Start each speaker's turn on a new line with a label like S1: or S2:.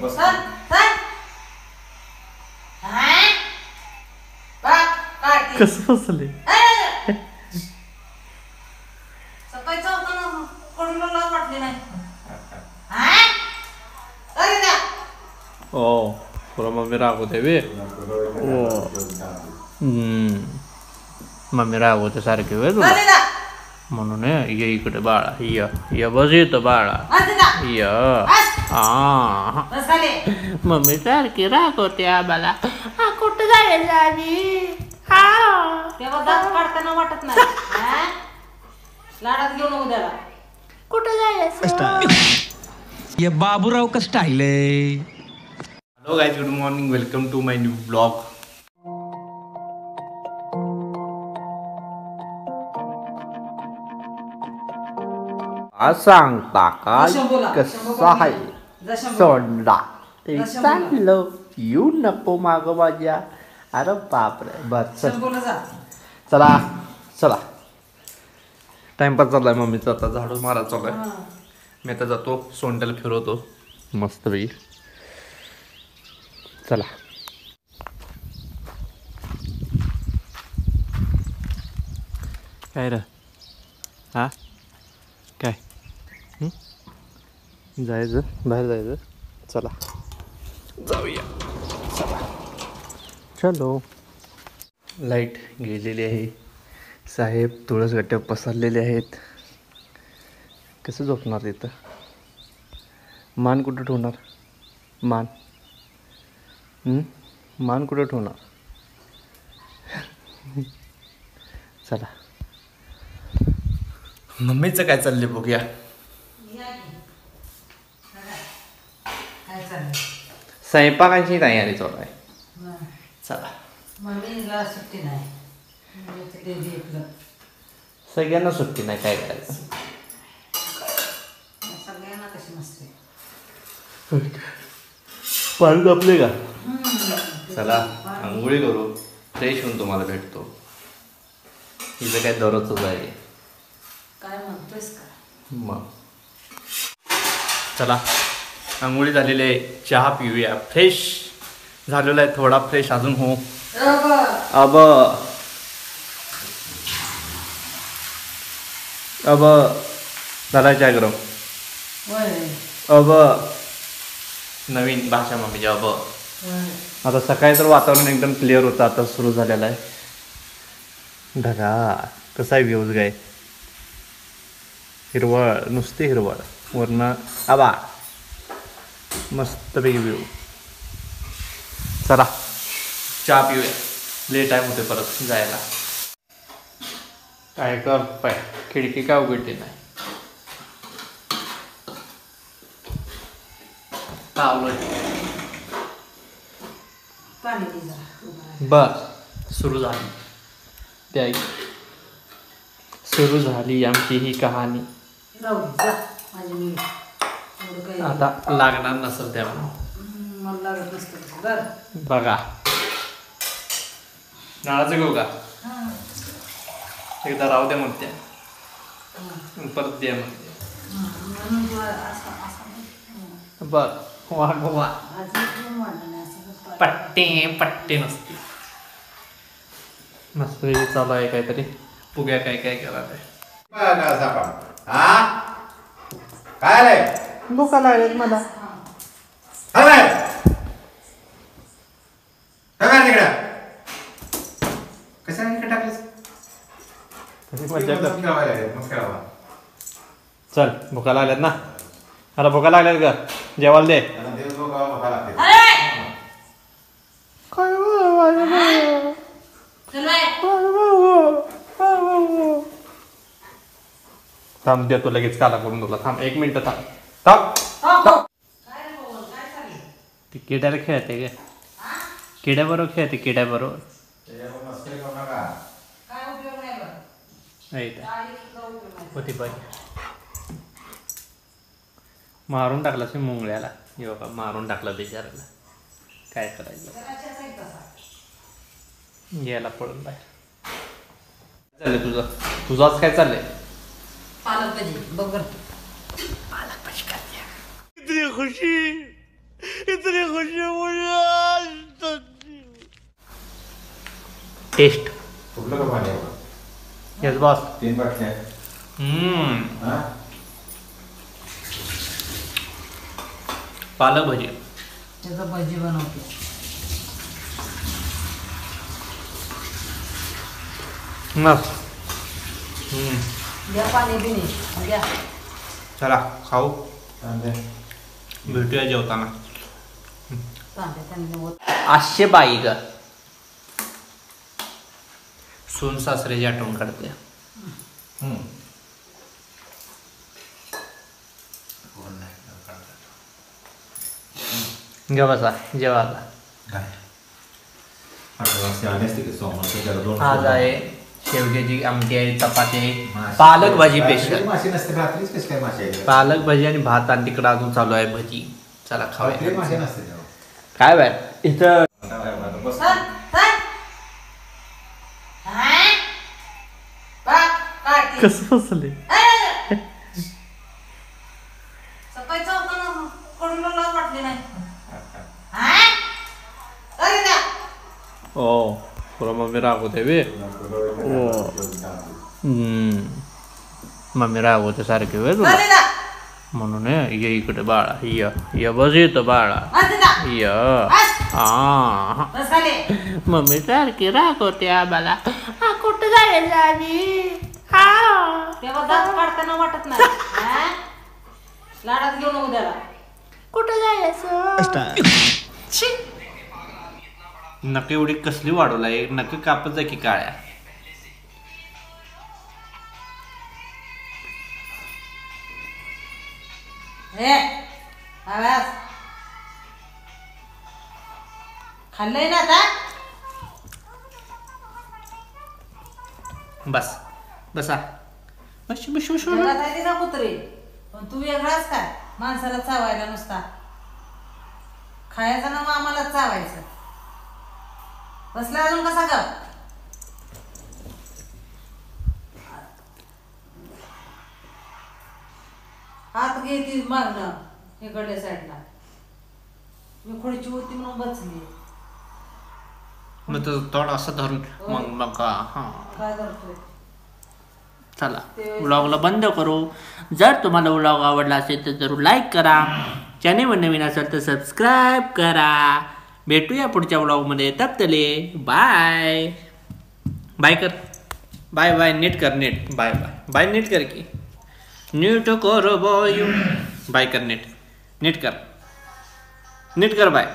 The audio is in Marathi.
S1: बस
S2: कसं फसले
S3: सकाळी चौथाना कडूला लाज वाटली नाही.
S2: ओ पुरा मम्मी रागवते वे मम्मी रागवते सारखे वे तुला म्हणून ये इकडे बाळा ये बस येतं बाळा य मम्मी सारखी रागवते आम्हाला कुठं जायचं आम्ही
S3: तेव्हा दात काढताना वाटत नाही. लाडात घेऊन उद्याला
S2: कुठं जायचं
S4: ये बाबूराव का स्टाईल आहे.
S2: Hello guys good morning welcome to my new blog. सांगता का कसं आहे सोडला ते चांगलं येऊ नको माग माझ्या. अरे बापरे बस चला चला टाइमपास चाललाय मम्मीचा. आता झाडू मारा चाललाय. मी आता जातो सोंड्याला फिरवतो मस्तपैकी. चला काय रे हा काय जायचं बाहेर जायचं. चला जाऊया चला चलो. लाईट गेलेली आहे. साहेब तुळस गट्ट्या पसरलेले आहेत. कसं झोपणार तिथं. मान कुठं ठेवणार मान मान कुठं ठेवणार. चला मम्मीचं काय चाललंय बघूया. स्वयंपाकाची तयारी चालू आहे. चला
S3: मम्मीला सुट्टी नाही.
S2: सगळ्यांना सुट्टी नाही काय करायचं.
S3: सगळ्यांना कशी नसते.
S2: पाणी तापले का. चला आंघोळी करू फ्रेश होऊन तुम्हाला भेटतो. हिचं काय दररोजच आहे.
S3: काय म्हणतोयस का
S2: मग चला आंघोळी झालेली आहे. चहा पिऊया. फ्रेश झालेला आहे. थोडा फ्रेश अजून हो. अब अब झाला चहा गरम. अब नवीन भाषा मम्मी अब. आता सकाळी तर वातावरण एकदम क्लिअर होतं. आता सुरू झालेलं आहे. ढगा कसा आहे व्ह्यूज काय. हिरवळ नुसती हिरवळ वरनं आबा मस्तपैकी व्ह्यू. चला चहा पिऊया. लेट टाईम होते परत जायला. काय कर पाय खिडकी का उघडली नाही. बस सुरू झाली. त्या सुरू झाली आमची ही कहाणी. आता लागणार नसेल तेव्हा बघा. नाळाचं घेऊ का. एकदा राहू द्या म्हणते परत द्या म्हणते. बर वागवा पट्टे पट्टे नसते. मस्त चालू आहे काहीतरी. पुग्या काय काय करा
S1: काय रे
S2: भुका लागलेत मला. मजा कर. चल भुका लागल्यात ना. अरे भुका लागल्यात का जेवायला दे. थांब देतो लगेच काला करून तुला. थांब 1 मिनिट थांब. ती किड्याला खेळते ग. किड्याबरोबर खेळते किड्याबरोबर. होती बाई मारून टाकला से मुंगळ्याला. योगा मारून टाकला बिचाराला. काय करायचं. गेला पळून बाहेर. चाललंय तुझं आज काय चाललंय.
S3: पालक भाजी बघ.
S2: पालक भाजी खाते. किती खुशी टेस्ट
S1: कुठलं का पाणी आहे?
S2: Yes boss.
S1: 3 बाटल्या. हा?
S2: पालक भजी
S3: त्याचं भजी बनवते.
S2: मस्त.
S3: द्या पाणी बिणी द्या.
S2: चला खाऊ,
S1: कांदे.
S2: भेटूया जेवताना.
S3: कांदे त्यांनी ओत.
S2: आशे बाई ग, सून सासऱ्याची आठवण काढते.
S1: हम्म.
S2: घ्या बसा जेवा आता.
S1: काय? आठवण असते की सोमवारचं त्याला 2
S2: आज आहे शेवग्याची आमटी आहे, चपाती आहे,
S1: मासे.
S2: पालक भाजी
S1: रात्री
S2: स्पेशल.
S1: मासे नसते, रात्रीच कशी काय मासे आहेत?
S2: पालक भाजी आणि भात, आणि तिकडं अजून चालू आहे भजी. चला
S1: रात्री मासे
S2: खाऊया.
S1: नसते तेव्हा.
S2: काय बाय इथं
S1: आता बस.
S3: चल, चल. हा? बघ, काढते.
S2: कसं फसले.
S3: सकाळी चौकानं कडूला वाटली नाही. हा? अरे द्या.
S2: ओ तुला मम्मी रागवते बे. मम्मी रागवते सारखे वे तुला.
S3: अरे द्या.
S2: म्हणून ये इकडे बाळा, ये बस येतं बाळा,
S3: अरे द्या.
S2: य आ
S3: बस खाली.
S2: मम्मी सारखी रागवते आम्हाला. कुठं जायचं आम्ही?
S3: तेव्हा दात काढताना वाटत नाही. हा? लाडात घेऊन उद्याला.
S2: कुठं जायचं? नक एवढी कसली वाढवलाय, नक कापत जा की काळ्या.
S3: हे आवाज खाल्लंय ना आता.
S2: बस बसा बस बस बस.
S3: जगात आहे ना कुत्रे, पण तू वेगळाच काय. माणसाला चावायला नुसता खायचं ना, मग आम्हाला चावायचं. बसला अजून कसा ग? हात घे ती मागणं इकडल्या साईडला. मी खुर्ची होती म्हणून बसली.
S2: मग तो तोड असं धरून मग हां.
S3: काय करतोय?
S2: चला व्लॉगला बंद करू. जर तुम्हाला व्लॉग आवडला असेल तर जरूर लाईक करा, चॅनेलवर नवीन असेल तर सबस्क्राईब करा. भेटूया पुढच्या व्लॉगमध्ये. तपतले बाय बाय कर. बाय बाय नीट कर, नीट बाय बाय बाय नीट कर की. नीट कर बाय, बाय कर नीट, नीट कर, नीट कर बाय.